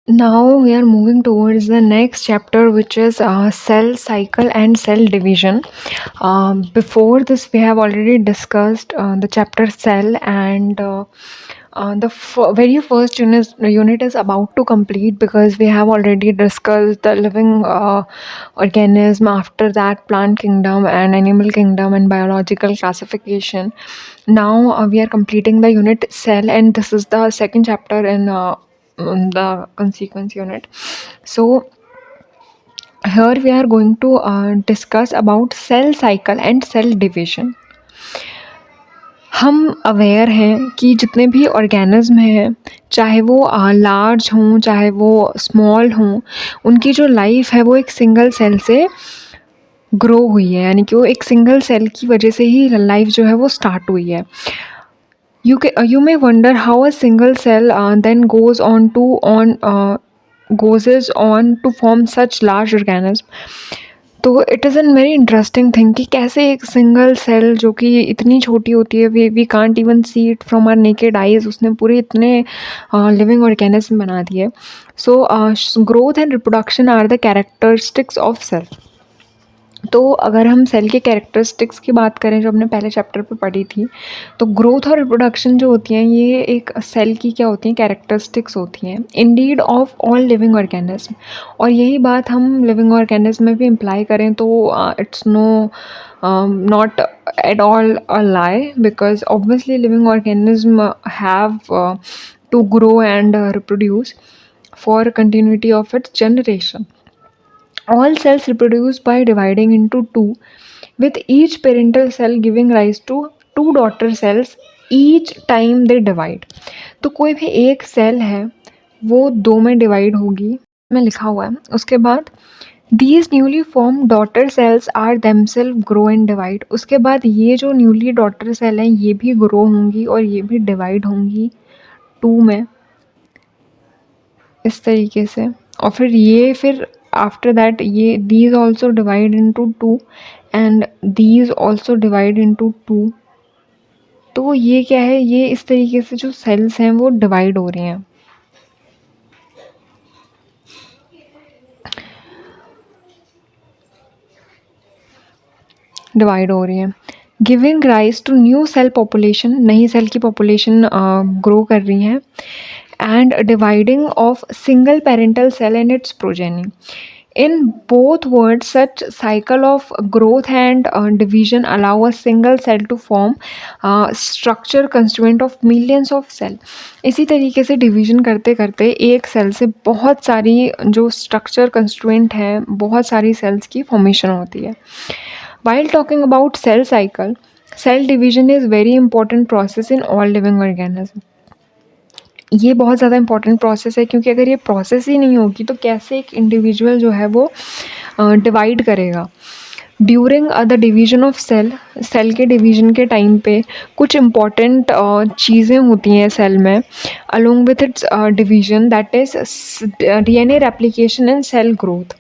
Now we are moving towards the next chapter, which is cell cycle and cell division. Before this, we have already discussed the chapter cell, and very first unit is about to complete because we have already discussed the living organism, after that plant kingdom and animal kingdom and biological classification. Now we are completing the unit cell, and this is the second chapter in the consequence unit. So here we are going to discuss about cell cycle and cell division. हम aware हैं कि जितने भी organism हैं, चाहे वो large हों चाहे वो स्मॉल हों, उनकी जो लाइफ है वो एक सिंगल सेल से ग्रो हुई है, यानी कि वो एक सिंगल सेल की वजह से ही लाइफ जो है वो स्टार्ट हुई है. You may wonder how a single cell then goes on to form such large organism. तो it is an very interesting thing कि कैसे एक सिंगल सेल जो कि इतनी छोटी होती है, we can't even see it from our naked eyes, उसने पूरे इतने लिविंग ऑर्गेनिज्म बना दिए. So growth and reproduction are the characteristics of cell. तो अगर हम सेल के कैरेक्टरिस्टिक्स की बात करें जो हमने पहले चैप्टर पे पढ़ी थी, तो ग्रोथ और रिप्रोडक्शन जो होती हैं ये एक सेल की क्या होती हैं, कैरेक्टरिस्टिक्स होती हैं Indeed of all living organism. और यही बात हम लिविंग ऑर्गेनिज्म में भी इम्प्लाई करें तो it's not at all a lie, because obviously living organism have to grow and reproduce for continuity of its generation. All cells reproduce by dividing into two, with each parental cell giving rise to two daughter cells each time they divide. तो कोई भी एक cell है वो दो में divide होगी, में लिखा हुआ है. उसके बाद these newly formed daughter cells are themselves grow and divide. उसके बाद ये जो न्यूली डॉटर सेल हैं ये भी ग्रो होंगी और ये भी डिवाइड होंगी टू में, इस तरीके से. और फिर आफ्टर दैट ये these also divide into two and these also divide into two. तो ये क्या है, ये इस तरीके से जो सेल्स हैं वो डिवाइड हो रही हैं. Giving rise to new cell population, नई सेल की पॉपुलेशन ग्रो कर रही हैं. And dividing of single parental cell and its progeny. In both words, such cycle of growth and division allow a single cell to form structure constituent of millions of cell. इसी तरीके से division करते करते एक cell से बहुत सारी जो स्ट्रक्चर कंस्टिट्यूएंट है, बहुत सारी सेल्स की फॉर्मेशन होती है. While talking about cell cycle, cell division is very important process in all living organism. ये बहुत ज़्यादा इम्पॉर्टेंट प्रोसेस है क्योंकि अगर ये प्रोसेस ही नहीं होगी तो कैसे एक इंडिविजुअल जो है वो डिवाइड करेगा. During the division of cell के डिवीजन के टाइम पे कुछ इम्पॉर्टेंट चीज़ें होती हैं सेल में along with its division, that is DNA replication and cell growth.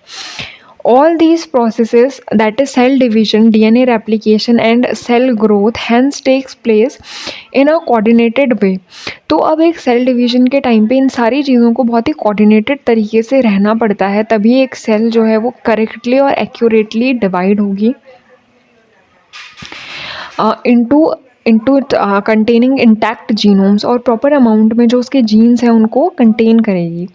All these processes, that is cell division, DNA replication and cell growth, hence takes place in a coordinated way. तो अब एक cell division के time पे इन सारी चीज़ों को बहुत ही coordinated तरीके से रहना पड़ता है, तभी एक सेल जो है वो करेक्टली और एक्यूरेटली डिवाइड होगी इंटू कंटेनिंग इंटैक्ट जीनोम्स, और प्रॉपर अमाउंट में जो उसके जीन्स हैं उनको कंटेन करेगी.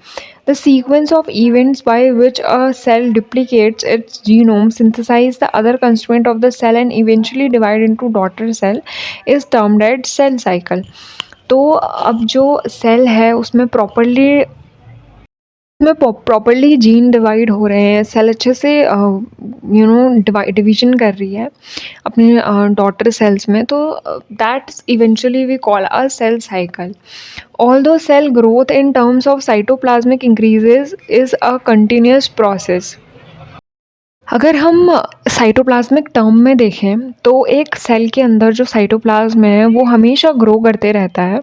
The sequence of events by which a cell duplicates its genome, synthesize the other constituent of the cell and eventually divide into daughter cell is termed as cell cycle. तो अब जो cell है उसमें properly gene divide हो रहे हैं, cell अच्छे से डिवीजन कर रही है अपने डॉटर सेल्स में, तो that eventually we call a cell cycle. Although cell growth in terms of cytoplasmic increases is a continuous process. अगर हम साइटोप्लाज्मिक टर्म में देखें तो एक सेल के अंदर जो साइटोप्लाज्म है वो हमेशा ग्रो करते रहता है.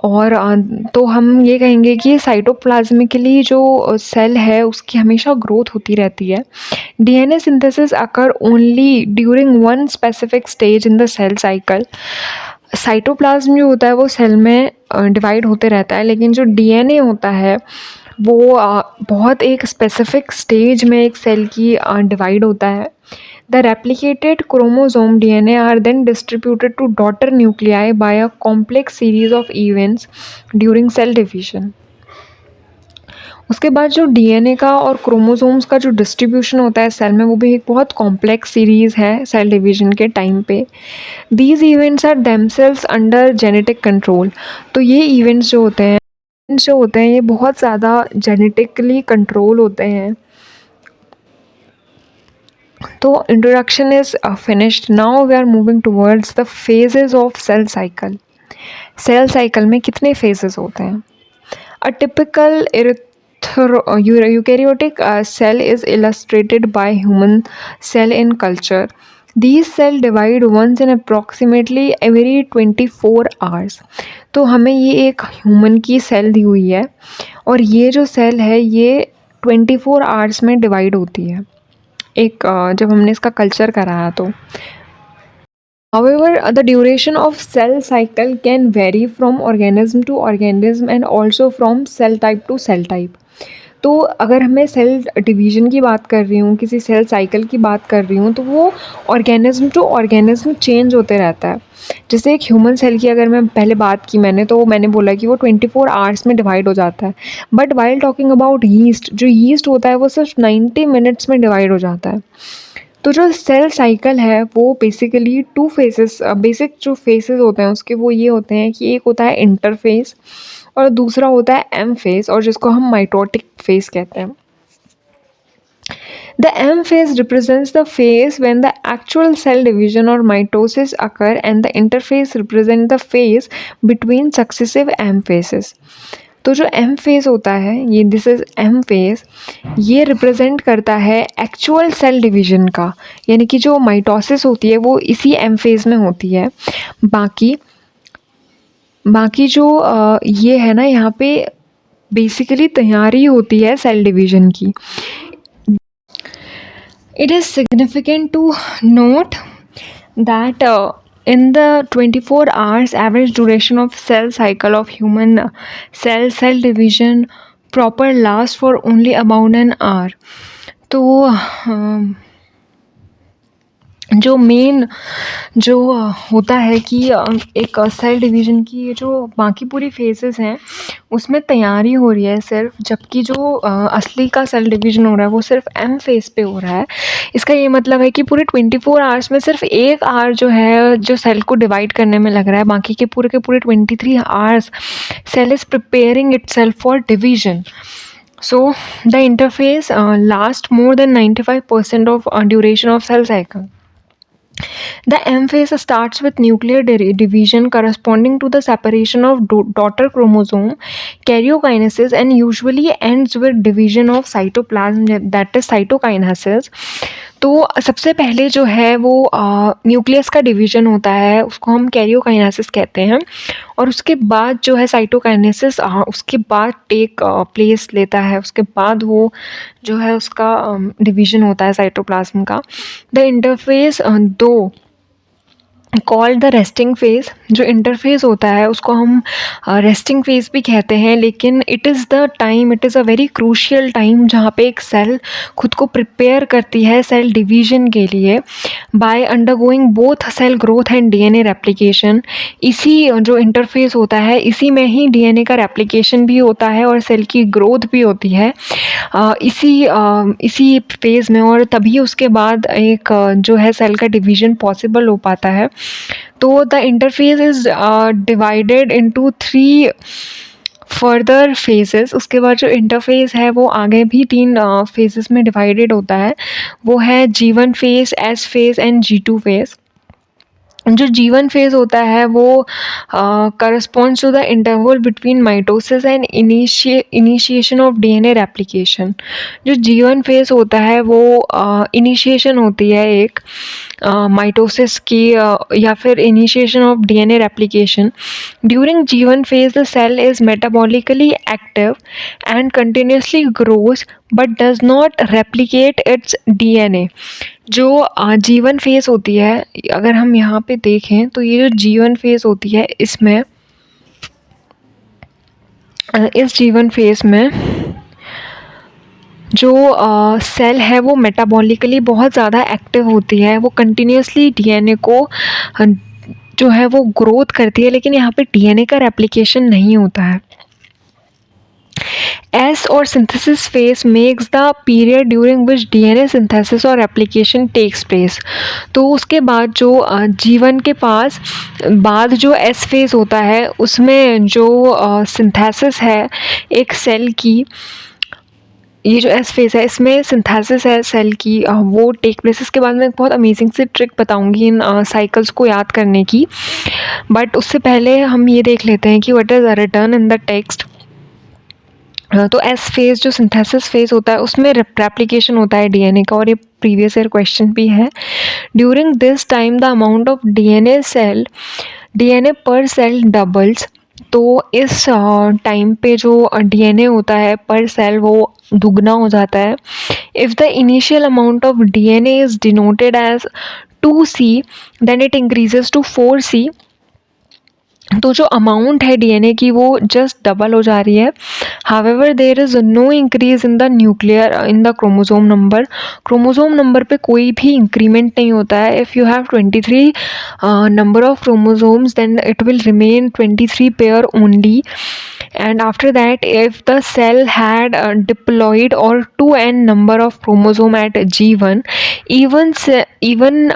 और तो हम ये कहेंगे कि साइटोप्लाज्मिकली जो सेल है उसकी हमेशा ग्रोथ होती रहती है. DNA synthesis occur only during one specific stage in the cell cycle. Cytoplasm जो होता है वो सेल में डिवाइड होते रहता है, लेकिन जो DNA होता है वो बहुत एक स्पेसिफिक स्टेज में एक सेल की डिवाइड होता है. The replicated chromosome DNA are then distributed to daughter nuclei by a complex series of events during cell division. उसके बाद जो डीएनए का और क्रोमोसोम्स का जो डिस्ट्रीब्यूशन होता है सेल में, वो भी एक बहुत कॉम्प्लेक्स सीरीज़ है सेल डिवीजन के टाइम पे. These events are themselves under genetic control. तो ये इवेंट्स जो होते हैं ये बहुत ज़्यादा जेनेटिकली कंट्रोल होते हैं. तो introduction is finished. Now we are moving towards the phases of cell cycle. Cell cycle में कितने फेजेस होते हैं? A typical eukaryotic cell is illustrated by human cell in culture. These cells divide once in approximately every 24 hours. तो हमें ये एक human की cell दी हुई है और ये जो सेल है ये 24 आवर्स में डिवाइड होती है. एक जब हमने इसका कल्चर कराया तो. However, the duration of cell cycle can vary from organism to organism and also from cell type to cell type. तो अगर मैं सेल डिवीज़न की बात कर रही हूँ, किसी सेल साइकिल की बात कर रही हूँ, तो वो ऑर्गेनिज्म टू ऑर्गेनिज्म चेंज होते रहता है. जैसे एक ह्यूमन सेल की अगर मैं पहले बात की मैंने, तो मैंने बोला कि वो 24 आवर्स में डिवाइड हो जाता है. But while talking about yeast, जो यीस्ट होता है वो सिर्फ 90 मिनट्स में डिवाइड हो जाता है. तो जो सेल साइकिल है वो बेसिकली टू फेसेस, बेसिक जो फेसेस होते हैं उसके वो ये होते हैं कि एक होता है इंटरफेस और दूसरा होता है एम फेस, और जिसको हम माइटोटिक फेस कहते हैं. The M phase represents the phase when the actual cell division or mitosis occur, and the interphase represents the phase between successive M phases. तो जो M phase होता है ये, दिस इज M phase, ये represent करता है actual sale division का, यानी कि जो माइटोसिस होती है वो इसी M phase में होती है. बाकी जो ये है ना, यहाँ पे बेसिकली तैयारी होती है सेल डिवीजन की. It is significant to note that in the 24 hours average duration of cell cycle of human cell division proper lasts for only about an hour. तो जो मेन जो होता है कि एक सेल डिवीज़न की ये जो बाकी पूरी फेजेस हैं उसमें तैयारी हो रही है सिर्फ, जबकि जो असली का सेल डिवीज़न हो रहा है वो सिर्फ एम फेज़ पे हो रहा है. इसका ये मतलब है कि पूरे 24 आवर्स में सिर्फ 1 आवर जो है जो सेल को डिवाइड करने में लग रहा है, बाकी के पूरे 23 hours cell is preparing itself for division. So the interface lasts more than 95% of duration of cell cycle. The M phase starts with nuclear division corresponding to the separation of daughter chromosome, karyokinesis, and usually ends with division of cytoplasm, that is cytokinesis. तो सबसे पहले जो है वो nucleus का division होता है, उसको हम कैरियोकाइनेसिस कहते हैं, और उसके बाद जो है साइटोकाइनेसिस उसके बाद टेक प्लेस लेता है. उसके बाद वो जो है उसका डिवीज़न होता है साइटोप्लाज्म का. द इंटरफेस दो कॉल्ड द रेस्टिंग फेज़, जो इंटरफेस होता है उसको हम रेस्टिंग फेज़ भी कहते हैं, लेकिन it is the time, it is a very crucial time जहाँ पे एक सेल खुद को प्रिपेयर करती है सेल डिवीज़न के लिए by undergoing both cell growth and DNA replication. इसी जो इंटरफेस होता है इसी में ही डीएनए का रेप्लिकेशन भी होता है और सेल की ग्रोथ भी होती है इसी फेज़ में, और तभी उसके बाद एक जो है सेल का डिवीज़न पॉसिबल हो पाता है. तो the interface is divided into 3 further phases. उसके बाद जो इंटरफेस है वो आगे भी 3 फेजेस में डिवाइडेड होता है. वो है G1 phase, S phase and G2 phase. जो G1 फेज़ होता है वो corresponds to the interval between mitosis and initiation of DNA replication. जो G1 फेज़ होता है वो इनिशिएशन होती है एक माइटोसिस की या फिर initiation of DNA replication. During G1 phase the cell is metabolically active and continuously grows but does not replicate its DNA. जो G1 फेज़ होती है, अगर हम यहाँ पे देखें तो ये जो G1 फेज़ होती है इसमें इस G1 फेज़ में जो सेल है वो मेटाबॉलिकली बहुत ज़्यादा एक्टिव होती है, वो कंटिन्यूसली डीएनए को जो है वो ग्रोथ करती है, लेकिन यहाँ पे डीएनए का रेप्लिकेशन नहीं होता है। S or synthesis phase makes the period during which DNA synthesis और replication takes place। तो उसके बाद जो जीवन के पास बाद जो S phase होता है उसमें जो synthesis है एक सेल की, ये जो S phase है इसमें synthesis है सेल की, वो टेक प्लेस। इसके बाद मैं एक बहुत अमेजिंग सी ट्रिक बताऊंगी इन साइकिल्स को याद करने की, बट उससे पहले हम ये देख लेते हैं कि what is return in the text. तो एस फेज जो सिंथेसिस फेज होता है उसमें रेप्लिकेशन होता है डीएनए का, और ये प्रीवियस ईयर क्वेश्चन भी है। During this time the amount of DNA पर सेल डबल्स। तो इस टाइम पे जो डीएनए होता है पर सेल वो दुगना हो जाता है। If the initial amount of DNA is denoted as 2C then it increases to 4C। तो जो अमाउंट है डीएनए की वो जस्ट डबल हो जा रही है। However there is no increase in the nuclear in the chromosome number. Chromosome number पे कोई भी इंक्रीमेंट नहीं होता है। If you have 23 number of chromosomes then it will remain 23 pair only. And after that, if the cell had diploid or 2n number of chromosome at G1, even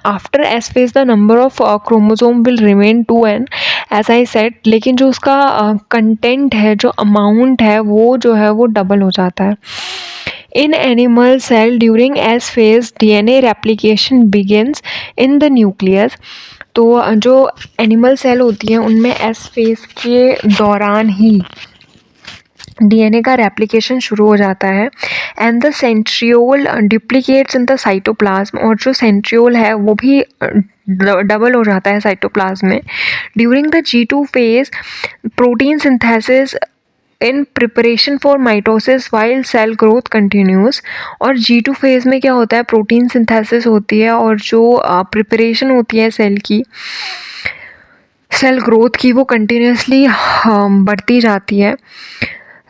after S phase the number of chromosome will remain 2n as I said, लेकिन जो उसका content है, जो amount है, वो जो है वो डबल हो जाता है। In animal cell during S phase DNA replication begins in the nucleus। तो जो एनिमल सेल होती हैं उनमें एस फेज के दौरान ही डीएनए का रेप्लिकेशन शुरू हो जाता है। And the centriole duplicates in the cytoplasm, और जो सेंट्रियोल है वो भी डबल हो जाता है साइटोप्लाज्म में। During the G2 phase protein synthesis in preparation for mitosis while cell growth continues. और G2 फेज में क्या होता है, प्रोटीन सिंथेसिस होती है और जो प्रिपरेशन होती है सेल की, सेल ग्रोथ की, वो कंटिन्यूसली बढ़ती जाती है।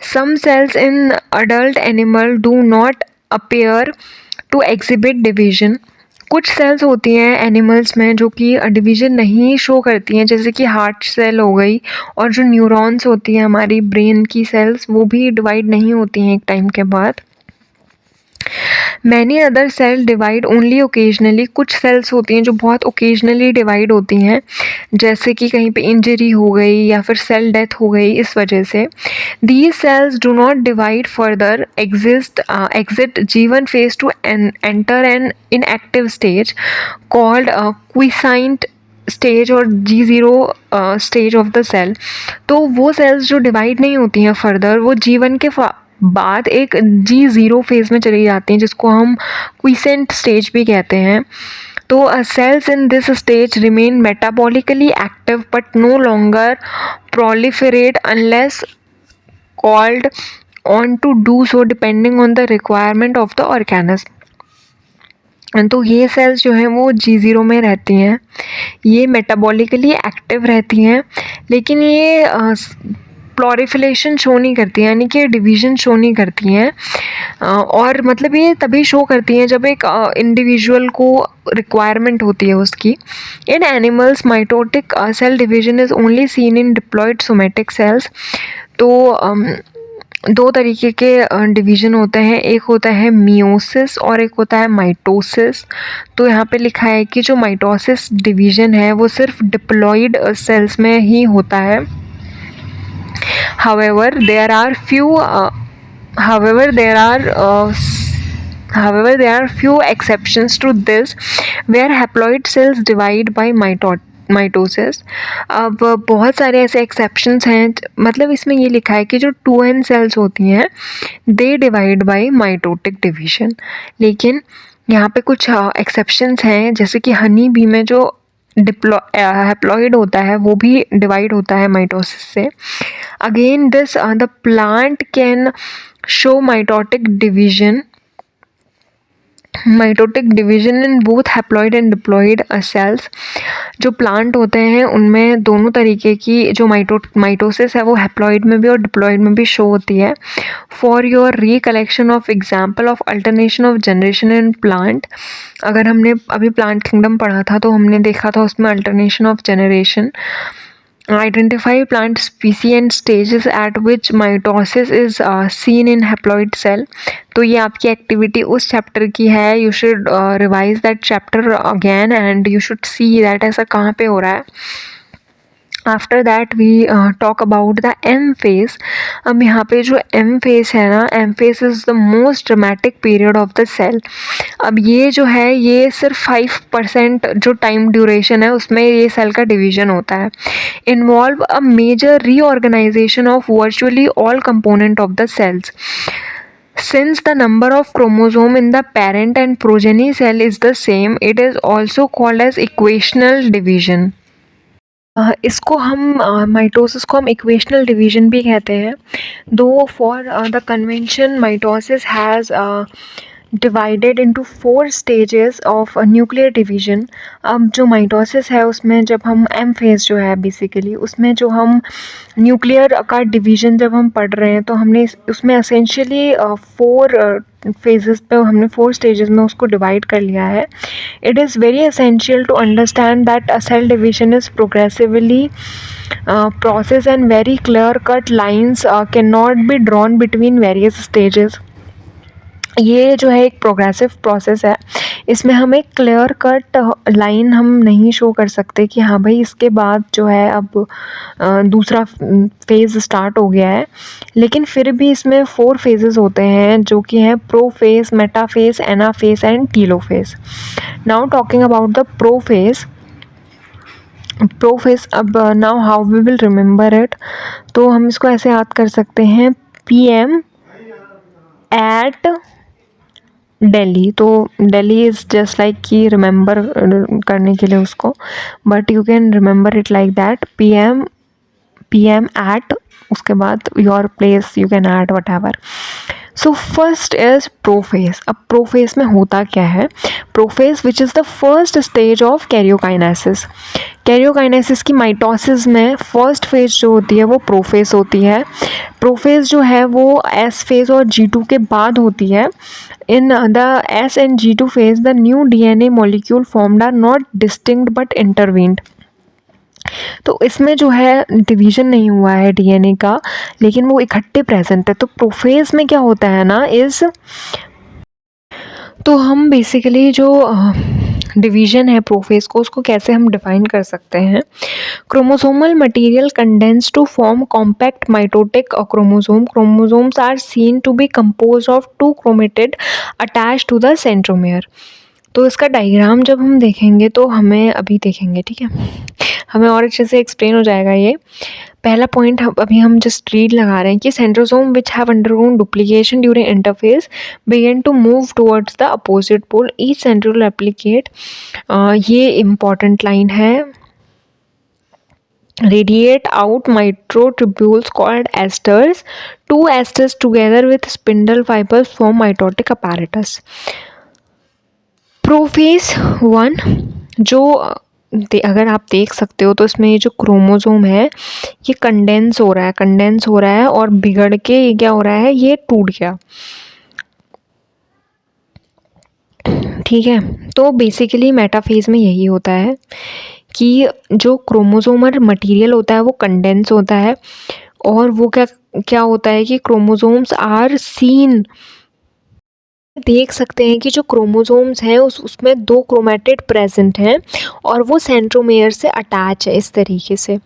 Some cells in adult animal do not appear to exhibit division। कुछ सेल्स होती हैं एनिमल्स में जो कि डिवीज़न नहीं शो करती हैं, जैसे कि हार्ट सेल हो गई, और जो न्यूरॉन्स होती हैं हमारी ब्रेन की सेल्स वो भी डिवाइड नहीं होती हैं एक टाइम के बाद। Many other cell divide only occasionally. कुछ सेल्स होती हैं जो बहुत ओकेजनली डिवाइड होती हैं, जैसे कि कहीं पे इंजरी हो गई या फिर सेल डेथ हो गई, इस वजह से। These cells do not divide further exit G1 phase two enter an inactive stage called quiescent stage और G0 stage of the cell. तो वो सेल्स जो डिवाइड नहीं होती हैं फर्दर, वो G1 के बाद एक G0 फेज में चली जाती हैं, जिसको हम क्विसेंट स्टेज भी कहते हैं। तो cells in this stage remain metabolically active but no longer proliferate unless called on to do so depending on the requirement of the organism। तो ये सेल्स जो हैं वो G0 में रहती हैं, ये मेटाबॉलिकली एक्टिव रहती हैं, लेकिन ये प्लोरिफिलेशन शो नहीं करती हैं, यानी कि डिवीज़न शो नहीं करती हैं। और मतलब ये तभी शो करती हैं जब एक इंडिविजुअल को रिक्वायरमेंट होती है उसकी। In animals mitotic cell division is only seen in diploid somatic cells. तो दो तरीके के डिवीज़न होते हैं, एक होता है मियोसिस और एक होता है माइटोसिस। तो यहाँ पे लिखा है कि जो माइटोसिस डिवीज़न है वो सिर्फ डिप्लॉयड सेल्स में ही होता है। However, there are few exceptions to this where haploid cells divide by mitosis. अब बहुत सारे ऐसे एक्सेप्शंस हैं, मतलब इसमें ये लिखा है कि जो 2n सेल्स होती हैं they divide by mitotic division, लेकिन यहाँ पे कुछ एक्सेप्शंस हैं, जैसे कि हनी बी में जो हैप्लॉइड होता है वो भी डिवाइड होता है माइटोसिस से। Again this the plant can show mitotic division mitotic division in both haploid and diploid sales. जो प्लांट होते हैं उनमें दोनों तरीके की जो माइटोसिस है वो हैप्लॉइड में भी और डिप्लॉइड में भी शो होती है। For your recollection of example of alternation of generation in plant, अगर हमने अभी प्लांट किंगडम पढ़ा था तो हमने देखा था उसमें alternation of generation. Identify plant species and stages at which mitosis is seen in haploid cell। तो ये आपकी एक्टिविटी उस चैप्टर की है। You should revise that chapter again and you should see that ऐसा कहाँ पे हो रहा है। After that we talk about the M phase. अब यहाँ पे जो एम फेज है ना, M phase is the most dramatic period of the cell. अब ये जो है ये सिर्फ 5% जो टाइम ड्यूरेशन है उसमें ये सेल का डिवीजन होता है। Involve a major reorganisation of virtually all component of the cells. Since the number of chromosome in the parent and progeny cell is the same, it is also called as equational division। इसको हम mitosis को हम equational division भी कहते हैं। दो for the convention mitosis has divided into 4 stages of nuclear division. अब जो माइटोसिस है उसमें जब हम एम फेज जो है बेसिकली उसमें जो हम न्यूक्लियर का डिवीजन जब हम पढ़ रहे हैं तो हमने उसमें असेंशियली 4 फेजेस पे हमने 4 स्टेजेस में उसको डिवाइड कर लिया है। It is very essential to understand that a cell division is progressively process and very clear cut lines cannot be drawn between various stages। ये जो है एक प्रोग्रेसिव प्रोसेस है। इसमें हम एक क्लियर कट लाइन हम नहीं शो कर सकते कि हाँ भाई इसके बाद जो है अब दूसरा फेज़ स्टार्ट हो गया है। लेकिन फिर भी इसमें 4 फेजेस होते हैं जो कि हैं prophase, metaphase, anaphase and telophase. Now talking about the prophase. अब now how we will remember it. तो हम इसको ऐसे याद कर सकते हैं, PM एट दिल्ली। तो दिल्ली इज़ जस्ट लाइक कि रिमेंबर करने के लिए उसको, but you can remember it like that PM at, उसके बाद your place you can add whatever. So first is prophase. अब प्रोफेज में होता क्या है? Prophase which is the first stage of karyokinesis. Karyokinesis की माइटोसिस में first phase जो होती है वो प्रोफेज होती है। प्रोफेज जो है वो एस फेज और G2 के बाद होती है। In the S and G2 phase, the new DNA molecule formed are not distinct but intervened। तो इसमें जो है डिवीजन नहीं हुआ है DNA का, लेकिन वो इकट्ठे प्रेजेंट है। तो प्रोफेज में क्या होता है ना इस, तो हम बेसिकली जो डिवीजन है प्रोफेज को, उसको कैसे हम डिफाइन कर सकते हैं? Chromosomal material condense to form compact mitotic chromosome. Chromosomes are seen to be compose of 2 chromatid attach to the centromere. तो इसका डायग्राम जब हम देखेंगे तो हमें अभी देखेंगे, ठीक है, हमें और अच्छे से एक्सप्लेन हो जाएगा ये। पहला पॉइंट अभी हम जस्ट रीड लगा रहे हैं कि centrosome which have undergone duplication during interphase begin to move towards the opposite pole each centriole applicate. ये इम्पॉर्टेंट लाइन है। Radiate out microtubules called esters. 2 esters together with spindle fibers form mitotic apparatus। Prophase 1 जो अगर आप देख सकते हो तो इसमें ये जो क्रोमोसोम है ये कंडेंस हो रहा है और बिगड़ के ये क्या हो रहा है, ये टूट गया, ठीक है। तो बेसिकली मेटाफेज में यही होता है कि जो क्रोमोसोमल मटेरियल होता है वो कंडेंस होता है और वो क्या होता है कि क्रोमोसोम्स आर सीन, देख सकते हैं कि जो क्रोमोसोम्स हैं उसमें 2 क्रोमेटिड प्रेजेंट हैं और वो सेंट्रोमेयर से अटैच है इस तरीके से।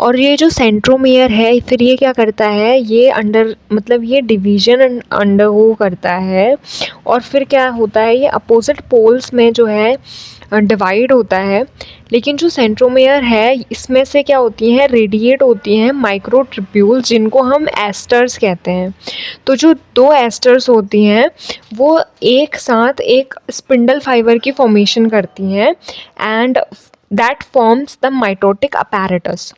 और ये जो सेंट्रोमेयर है फिर ये क्या करता है, ये ये डिवीजन अंडरगो करता है और फिर क्या होता है, ये अपोजिट पोल्स में जो है डिवाइड होता है। लेकिन जो सेंट्रोमेयर है इसमें से क्या होती हैं, रेडिएट होती हैं माइक्रोट्यूब्यूल्स जिनको हम एस्टर्स कहते हैं। तो जो 2 एस्टर्स होती हैं वो एक साथ एक स्पिंडल फाइबर की फॉर्मेशन करती हैं and that forms the mitotic apparatus.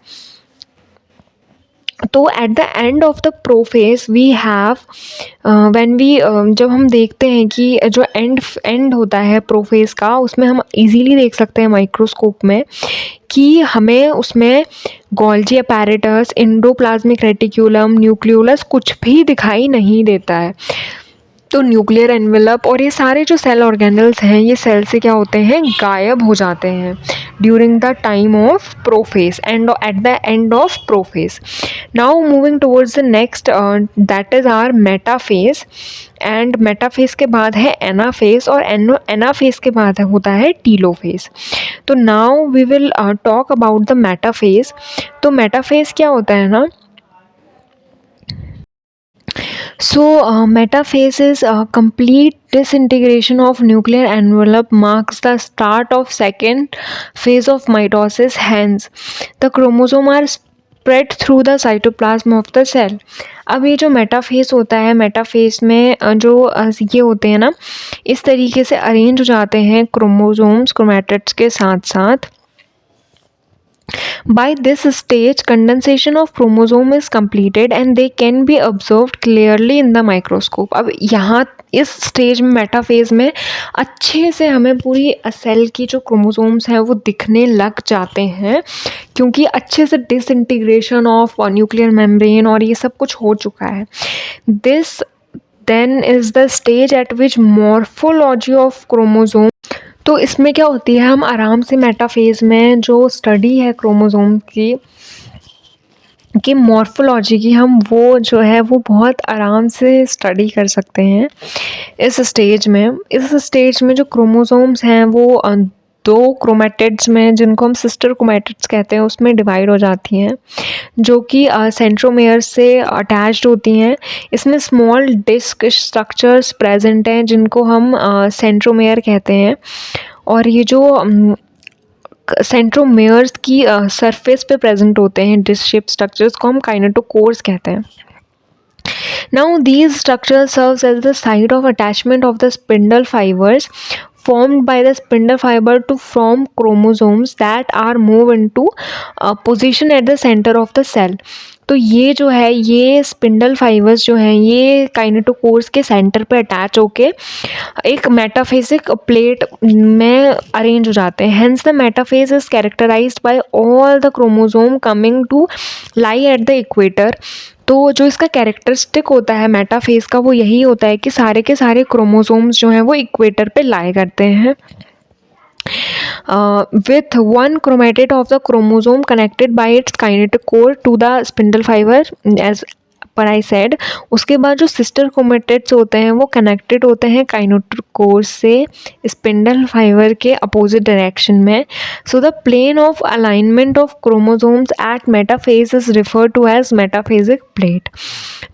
तो at the end of the prophase we have when we जब हम देखते हैं कि जो एंड होता है प्रोफेस का, उसमें हम इजीली देख सकते हैं माइक्रोस्कोप में कि हमें उसमें Golgi apparatus, endoplasmic reticulum, nucleolus कुछ भी दिखाई नहीं देता है। तो न्यूक्लियर एनवेलप और ये सारे जो सेल ऑर्गेनल्स हैं, ये सेल से क्या होते हैं, गायब हो जाते हैं during the time of prophase and at the end of prophase. Now moving towards the next, that is our metaphase. And metaphase के बाद है एनाफेस, और एनाफेस के बाद होता है टीलोफेस। तो now we will talk about the metaphase. तो मेटाफेस क्या होता है ना, so metaphase is complete disintegration of nuclear envelope, marks the start of second phase of mitosis. Hence the chromosome are spread through the cytoplasm of the cell. अब ये जो metaphase होता है, मेटाफेस में जो ये होते हैं ना, इस तरीके से अरेंज हो जाते हैं क्रोमोसोम्स क्रोमैटिड्स के साथ साथ। By this stage, condensation of chromosome is completed and they can be observed clearly in the microscope. अब यहाँ इस स्टेज में, मेटाफेज में, अच्छे से हमें पूरी सेल की जो क्रोमोसोम्स हैं वो दिखने लग जाते हैं, क्योंकि अच्छे से डिसइंटीग्रेशन ऑफ न्यूक्लियर मेम्ब्रेन और ये सब कुछ हो चुका है। This then is the stage at which morphology of chromosome. तो इसमें क्या होती है, हम आराम से मेटाफेज में जो स्टडी है क्रोमोसोम की मॉर्फोलॉजी की, हम वो जो है वो बहुत आराम से स्टडी कर सकते हैं इस स्टेज में। इस स्टेज में जो क्रोमोसोम्स हैं वो दो क्रोमैटिड्स में, जिनको हम सिस्टर क्रोमैटिड्स कहते हैं, उसमें डिवाइड हो जाती हैं, जो कि सेंट्रोमेयर से अटैच्ड होती हैं। इसमें स्मॉल डिस्क स्ट्रक्चर्स प्रेजेंट हैं, जिनको हम सेंट्रोमेयर कहते हैं। और ये जो सेंट्रोमेयर्स की सरफेस पे प्रेजेंट होते हैं डिस्क शेप स्ट्रक्चर्स, को हम काइनेटोकोर्स कहते हैं। Now these structures serves as the site of attachment of the spindle fibers formed by the spindle fiber to form chromosomes that are moved into position at the center of the cell. तो ये जो है, ये spindle fibres जो हैं, ये kinetochores के centre पे अटैच होके एक मेटाफेसिक प्लेट में अरेंज हो जाते हैं। Hence the metaphase is characterised by all the chromosome coming to lie at the equator. तो जो इसका कैरेक्टरिस्टिक होता है मेटाफेज का, वो यही होता है कि सारे के सारे क्रोमोसोम्स जो हैं वो इक्वेटर पे लाई करते हैं, with one chromatid of the chromosome connected by its kinetochore to the spindle fiber as पर आई सेड। उसके बाद जो सिस्टर क्रोमेटिड्स होते हैं वो कनेक्टेड होते हैं काइनेटोकोर से स्पिंडल फाइबर के अपोजिट डायरेक्शन में। So the plane of alignment of chromosomes at metaphase is refer to as metaphasic plate.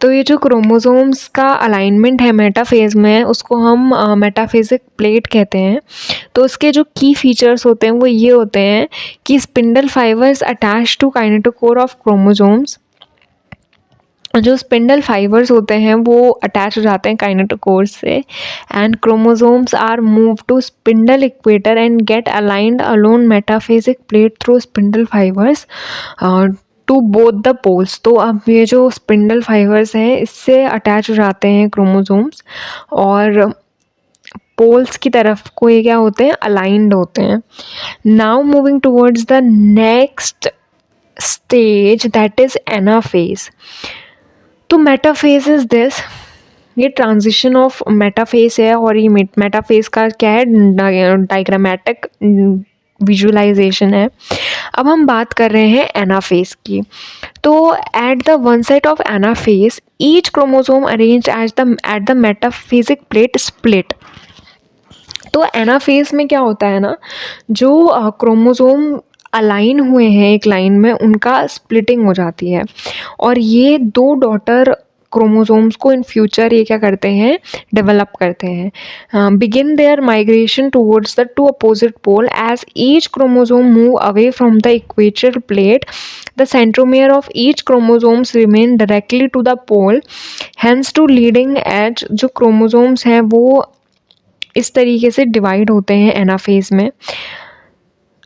तो ये जो क्रोमोसोम्स का अलाइनमेंट है मेटाफेज में, उसको हम मेटाफेजिक प्लेट कहते हैं। तो उसके जो की फीचर्स होते हैं वो ये होते हैं कि spindle fibres attach to kinetochore of chromosomes. जो स्पिंडल फाइबर्स होते हैं वो अटैच हो जाते हैं काइनेटोकोर से, and chromosomes are move to spindle equator and get aligned along metaphasic plate through spindle fibres to both the poles. तो अब ये जो स्पिंडल फाइबर्स हैं इससे अटैच हो जाते हैं क्रोमोसोम्स, और पोल्स की तरफ को ये क्या होते हैं, अलाइंड होते हैं। Now moving towards the next stage, that is anaphase. तो मेटाफेज इज दिस, ये ट्रांजिशन ऑफ मेटाफेज है, और ये मेटाफेज का क्या है, डायग्रामेटिक विजुअलाइजेशन है। अब हम बात कर रहे हैं एनाफेज की। तो at the one side of anaphase each chromosome arranged at the metaphasic plate split. तो एनाफेज में क्या होता है ना, जो क्रोमोसोम अलाइन हुए हैं एक लाइन में, उनका स्प्लिटिंग हो जाती है, और ये दो डॉटर क्रोमोसोम्स को इन फ्यूचर ये क्या करते हैं, डेवलप करते हैं। Begin their migration towards the two opposite pole as each chromosome move away from the equatorial plate, the centromere of each chromosomes remain directly to the pole, hence to leading edge. जो क्रोमोसोम्स हैं वो इस तरीके से divide होते हैं anaphase में।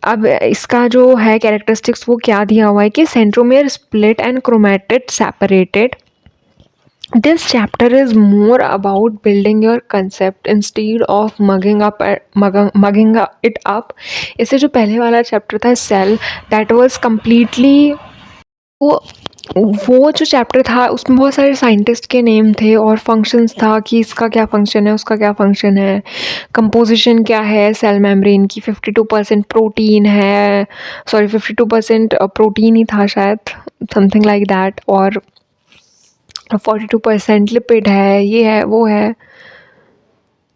अब इसका जो है कैरेक्टरिस्टिक्स वो क्या दिया हुआ है कि centromere split and chromatid separated. This chapter is more about building your concept instead of mugging it up. इससे जो पहले वाला चैप्टर था सेल, दैट वाज कम्प्लीटली वो जो चैप्टर था उसमें बहुत सारे साइंटिस्ट के नेम थे और फंक्शंस था कि इसका क्या फंक्शन है, उसका क्या फंक्शन है, कंपोजिशन क्या है सेल मेम्ब्रेन की. 52% प्रोटीन है, सॉरी 52% प्रोटीन ही था शायद, समथिंग लाइक दैट, और 42% लिपिड है, ये है वो है.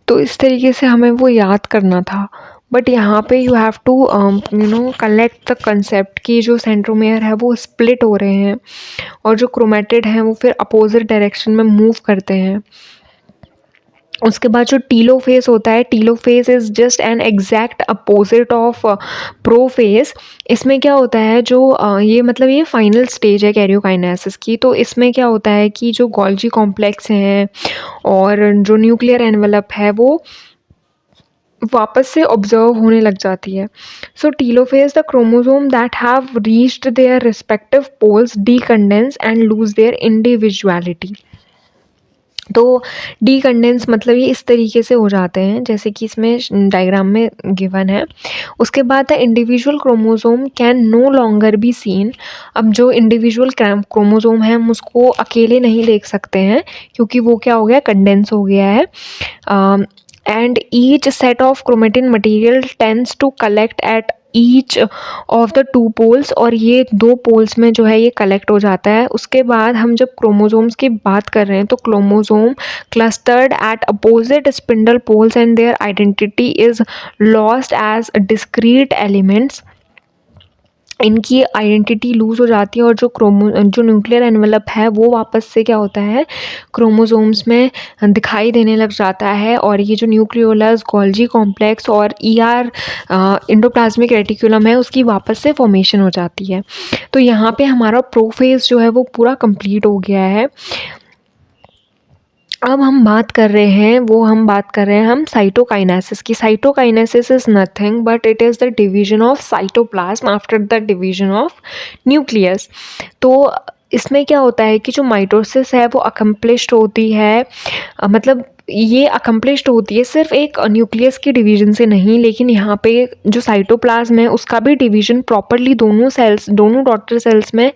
तो इस तरीके से हमें वो याद करना था. बट यहाँ पे you have to collect the concept कि जो सेंट्रोमियर है वो स्प्लिट हो रहे हैं और जो क्रोमेटिड हैं वो फिर अपोजिट डायरेक्शन में मूव करते हैं. उसके बाद जो टीलोफेज होता है, telophase is just an exact opposite of prophase. इसमें क्या होता है जो ये मतलब ये फाइनल स्टेज है कैरियोकाइनेसिस की. तो इसमें क्या होता है कि जो गोल्जी कॉम्प्लेक्स हैं और जो न्यूक्लियर एनवेलप है वो वापस से ऑब्जर्व होने लग जाती है. So telophase the chromosome that have reached their respective poles decondense and lose their individuality. तो डीकंडेंस मतलब ये इस तरीके से हो जाते हैं जैसे कि इसमें डायग्राम में गिवन है. उसके बाद the individual chromosome can no longer be seen. अब जो इंडिविजुअल क्रोमोसोम है हम उसको अकेले नहीं देख सकते हैं क्योंकि वो क्या हो गया, कंडेंस हो गया है. And each set of chromatin material tends to collect at each of the two poles. और ये दो पोल्स में जो है ये कलेक्ट हो जाता है. उसके बाद हम जब क्रोमोसोम्स की बात कर रहे हैं तो chromosome clustered at opposite spindle poles and their identity is lost as discrete elements. इनकी आइडेंटिटी लूज़ हो जाती है और जो न्यूक्लियर एनवेलप है वो वापस से क्या होता है, क्रोमोसोम्स में दिखाई देने लग जाता है. और ये जो न्यूक्लियोलस, गोल्जी कॉम्प्लेक्स और ईआर इंडोप्लाज्मिक रेटिकुलम है उसकी वापस से फॉर्मेशन हो जाती है. तो यहाँ पे हमारा प्रोफेज जो है वो पूरा कंप्लीट हो गया है. अब हम बात कर रहे हैं हम साइटोकाइनेसिस की. Cytokinesis is nothing but it is the division of cytoplasm after the division of nucleus. तो इसमें क्या होता है कि जो माइटोसिस है वो अकम्प्लिश्ड होती है, मतलब ये अकम्प्लिश्ड होती है सिर्फ एक न्यूक्लियस की डिवीजन से नहीं, लेकिन यहाँ पे जो साइटोप्लाज्म है उसका भी डिवीजन प्रॉपरली दोनों डॉटर सेल्स में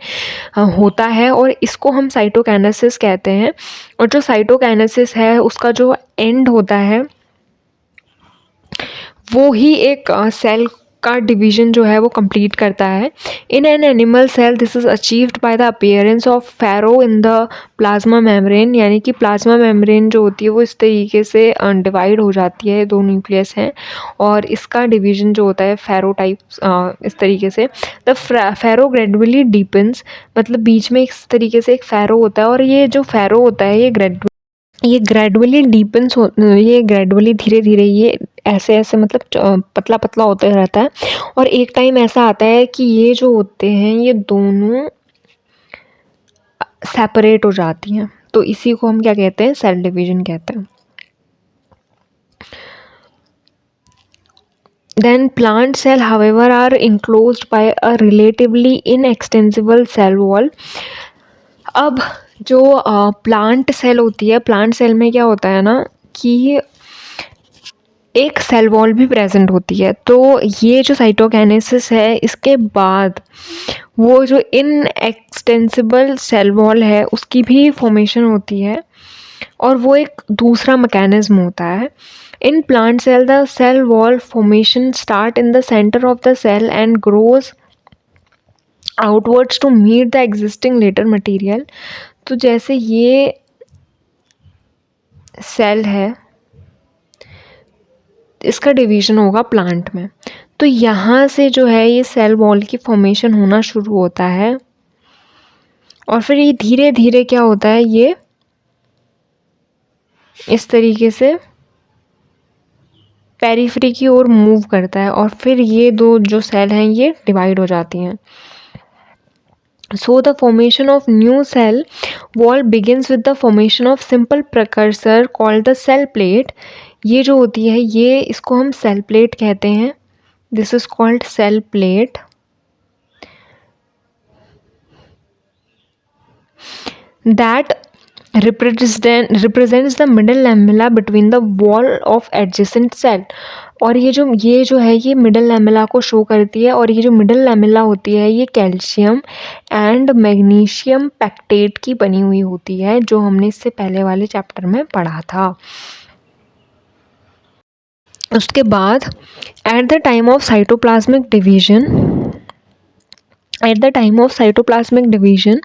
होता है और इसको हम साइटोकाइनेसिस कहते हैं. और जो साइटोकाइनेसिस है उसका जो एंड होता है वो ही एक सेल का डिवीजन जो है वो कंप्लीट करता है. In an animal cell this is achieved by the appearance of furrow in the plasma membrane. यानी कि प्लाज्मा मेम्ब्रेन जो होती है वो इस तरीके से डिवाइड हो जाती है, दो न्यूक्लियस हैं और इसका डिवीजन जो होता है फैरो टाइप इस तरीके से. द फैरो ग्रेजुअली डीपन्स, मतलब बीच में इस तरीके से एक फैरो होता है और ये जो फैरो होता है ये ग्रेजुअली डीपन्स ये ग्रेजुअली धीरे धीरे ये ऐसे ऐसे मतलब पतला पतला होते रहता है. और एक टाइम ऐसा आता है कि ये जो होते हैं ये दोनों सेपरेट हो जाती हैं. तो इसी को हम क्या कहते हैं, सेल डिवीजन कहते हैं. Then plant cell however are enclosed by a relatively inextensible cell wall. अब जो प्लांट सेल होती है, प्लांट सेल में क्या होता है ना कि एक सेल वॉल भी प्रेजेंट होती है. तो ये जो साइटोकाइनेसिस है इसके बाद वो जो इन एक्सटेंसिबल सेल वॉल है उसकी भी फॉर्मेशन होती है और वो एक दूसरा मैकेनिज्म होता है. In plant cell the cell wall formation start in the centre of the cell and grows outwards to meet the existing lateral material. तो जैसे ये सेल है इसका डिवीज़न होगा प्लांट में, तो यहाँ से जो है ये सेल वॉल की फॉर्मेशन होना शुरू होता है और फिर ये धीरे धीरे क्या होता है, ये इस तरीके से पेरिफेरी की ओर मूव करता है और फिर ये दो जो सेल हैं ये डिवाइड हो जाती हैं. So the formation of new cell wall begins with the formation of simple precursor called the cell plate. ये जो होती है ये इसको हम सेल प्लेट कहते हैं. This is called cell plate. That represents the middle lamella between the wall of adjacent cell. और ये जो है ये मिडल लैमेला को शो करती है, और ये जो मिडल लैमेला होती है ये कैल्शियम एंड मैग्नीशियम पैक्टेट की बनी हुई होती है, जो हमने इससे पहले वाले चैप्टर में पढ़ा था. उसके बाद at the time of cytoplasmic division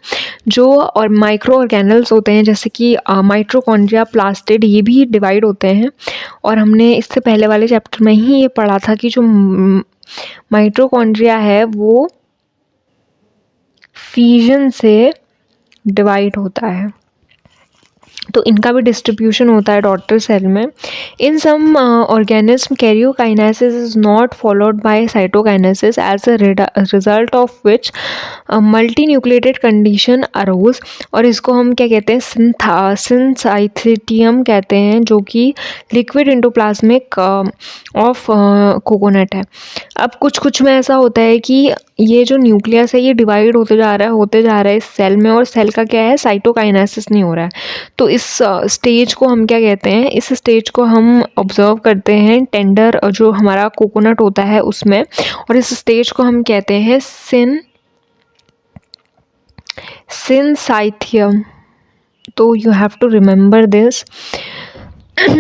जो और माइक्रो ऑर्गेनल्स होते हैं, जैसे कि माइटोकॉन्ड्रिया, प्लास्टिड, ये भी डिवाइड होते हैं. और हमने इससे पहले वाले चैप्टर में ही ये पढ़ा था कि जो माइटोकॉन्ड्रिया है वो फीजन से डिवाइड होता है, तो इनका भी डिस्ट्रीब्यूशन होता है डॉटर सेल में. In some organism karyokinesis is not followed by cytokinesis, as a result of which multi nucleated condition arose. और इसको हम क्या कहते हैं, सिंथाइथियम कहते हैं, जो कि लिक्विड इंडोप्लाज्मिक ऑफ कोकोनट है. अब कुछ में ऐसा होता है कि ये जो न्यूक्लियस है ये डिवाइड होते जा रहा है इस सेल में, और सेल का क्या है, साइटोकाइनेसिस नहीं हो रहा है. तो इस स्टेज को हम क्या कहते हैं, इस स्टेज को हम ऑब्जर्व करते हैं टेंडर जो हमारा कोकोनट होता है उसमें, और इस स्टेज को हम कहते हैं सिंथाइथियम. तो you have to remember this.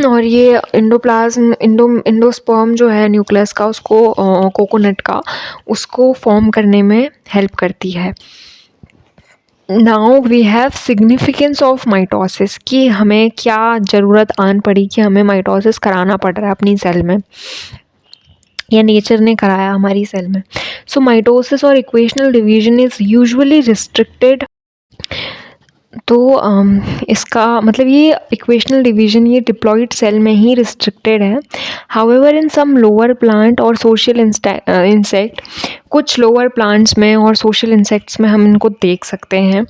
और ये इंडोस्पर्म जो है न्यूक्लियस का, उसको कोकोनट का, उसको फॉर्म करने में हेल्प करती है. Now we have significance of mitosis, कि हमें क्या ज़रूरत आन पड़ी कि हमें माइटोसिस कराना पड़ रहा है अपनी सेल में, या नेचर ने कराया हमारी सेल में. सो माइटोसिस और equational division is usually restricted. तो इसका मतलब ये इक्वेशनल डिवीजन ये डिप्लॉइड सेल में ही रिस्ट्रिक्टेड है. However in some lower plant और सोशल इंसेक्ट, कुछ लोअर प्लांट्स में और सोशल इंसेक्ट्स में हम इनको देख सकते हैं.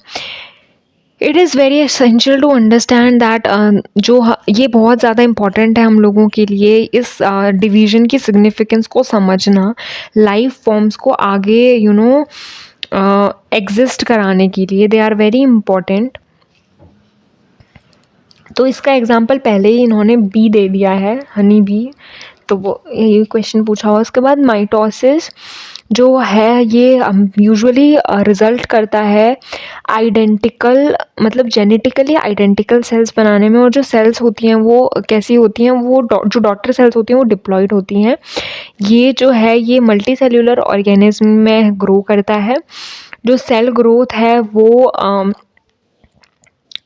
It is very essential to understand that, ये बहुत ज़्यादा इम्पॉर्टेंट है हम लोगों के लिए इस डिवीज़न की सिग्निफिकेंस को समझना, लाइफ फॉर्म्स को आगे एग्जिस्ट कराने के लिए. They are very important. तो इसका एग्जांपल पहले ही इन्होंने बी दे दिया है, हनी बी, तो वो ये क्वेश्चन पूछा हुआ. उसके बाद माइटोसिस जो है ये यूजुअली रिज़ल्ट करता है आइडेंटिकल, मतलब जेनेटिकली आइडेंटिकल सेल्स बनाने में. और जो सेल्स होती हैं वो कैसी होती हैं, वो जो डॉटर सेल्स होती हैं वो डिप्लॉइड होती हैं. ये जो है ये मल्टी सेल्यूलर ऑर्गेनिज्म में ग्रो करता है. जो सेल ग्रोथ है वो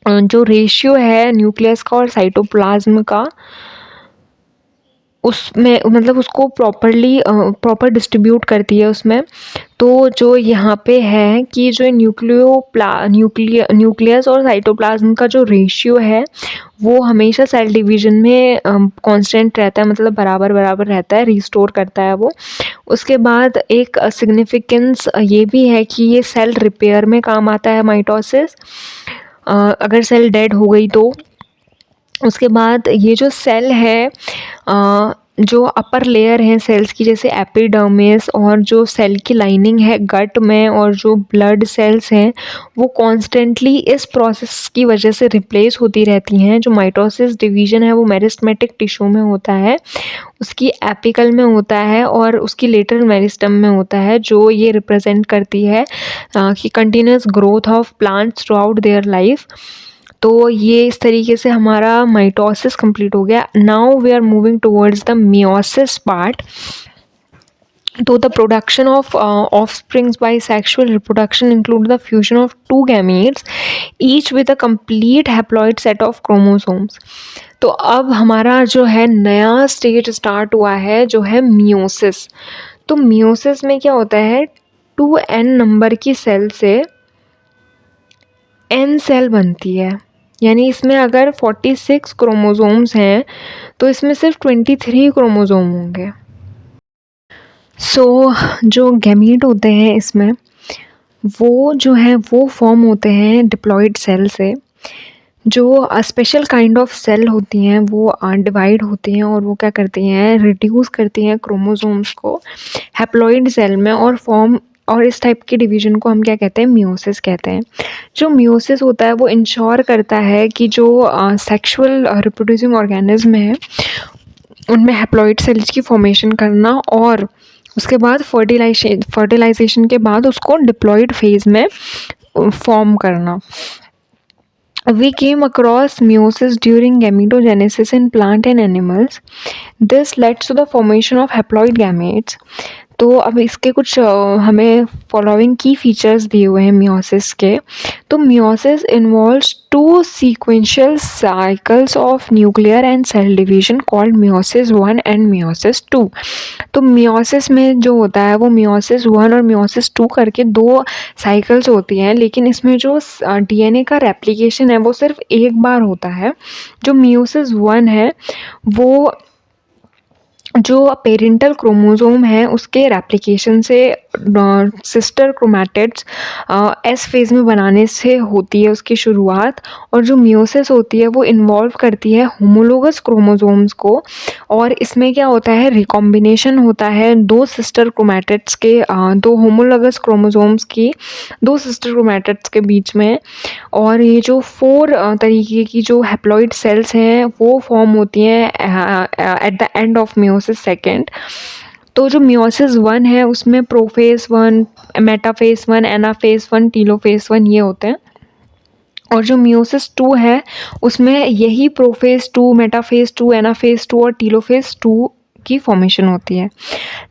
जो रेशियो है न्यूक्लियस का और साइटोप्लाज्म का, उसमें मतलब उसको प्रॉपर डिस्ट्रीब्यूट करती है उसमें. तो जो यहाँ पे है कि जो न्यूक्लियस और साइटोप्लाज्म का जो रेशियो है वो हमेशा सेल डिवीजन में कांस्टेंट रहता है, मतलब बराबर रहता है, रिस्टोर करता है वो. उसके बाद एक सिग्निफिकेंस ये भी है कि ये सेल रिपेयर में काम आता है माइटोसिस, अगर सेल डेड हो गई तो. उसके बाद ये जो सेल है, जो अपर लेयर हैं सेल्स की, जैसे एपिडर्मिस, और जो सेल की लाइनिंग है गट में, और जो ब्लड सेल्स हैं वो कॉन्स्टेंटली इस प्रोसेस की वजह से रिप्लेस होती रहती हैं. जो माइटोसिस डिवीजन है वो मेरिस्टेमेटिक टिश्यू में होता है, उसकी एपिकल में होता है, और उसकी लेटरल मेरिस्टम में होता है, जो ये रिप्रेजेंट करती है कि continuous growth of plants through out their life. तो ये इस तरीके से हमारा माइटोसिस कंप्लीट हो गया. Now we are moving towards the meiosis part. तो the production of offsprings by sexual reproduction include the fusion of two gametes each with a complete haploid set of chromosomes. तो अब हमारा जो है नया stage start हुआ है, जो है मियोसिस. तो मियोसिस में क्या होता है, 2n नंबर की सेल से n सेल बनती है. यानी इसमें अगर 46 क्रोमोसोम्स हैं तो इसमें सिर्फ 23 क्रोमोसोम होंगे. सो जो गैमीट होते हैं इसमें, वो जो है वो फॉर्म होते हैं डिप्लॉइड सेल से, जो स्पेशल काइंड ऑफ सेल होती हैं वो डिवाइड होती हैं और वो क्या करती हैं, रिड्यूस करती हैं क्रोमोसोम्स को हैप्लॉइड सेल में और फॉर्म, और इस टाइप के डिवीजन को हम क्या कहते हैं, मियोसिस कहते हैं। जो मियोसिस होता है वो इंश्योर करता है कि जो सेक्सुअल रिप्रोड्यूसिंग ऑर्गेनिज्म है उनमें हैप्लॉइड सेल्स की फॉर्मेशन करना और उसके बाद फर्टिलाइजेशन के बाद उसको डिप्लॉइड फेज में फॉर्म करना। We came across meiosis during gametogenesis in plant and animals. This led to the formation of haploid gametes. तो अब इसके कुछ हमें फॉलोइंग की फीचर्स दिए हुए हैं मियोसिस के। तो meiosis involves two sequential cycles of nuclear and cell division called meiosis 1 and meiosis 2। तो मियोसिस में जो होता है वो मियोसिस 1 और मियोसिस 2 करके 2 साइकिल्स होती हैं, लेकिन इसमें जो डीएनए का रेप्लिकेशन है वो सिर्फ एक बार होता है। जो मियोसिस 1 है वो जो पेरेंटल क्रोमोसोम है उसके रेप्लिकेशन से सिस्टर क्रोमैटिड्स एस फेज़ में बनाने से होती है उसकी शुरुआत, और जो मियोसिस होती है वो इन्वॉल्व करती है होमोलोगस क्रोमोसोम्स को, और इसमें क्या होता है, रिकॉम्बिनेशन होता है दो सिस्टर क्रोमैटिड्स के, दो होमोलोगस क्रोमोसोम्स की दो सिस्टर क्रोमैटिड्स के बीच में, और ये जो 4 तरीके की जो हैप्लॉइड सेल्स हैं वो फॉर्म होती हैं eight the end of meiosis second. तो जो मियोसिस 1 है उसमें प्रोफेज 1, मेटाफेज 1, एनाफेज 1, टीलोफेज 1 ये होते हैं, और जो मियोसिस 2 है उसमें यही प्रोफेज 2, मेटाफेज 2, एनाफेज 2 और टीलोफेज 2 की फॉर्मेशन होती है।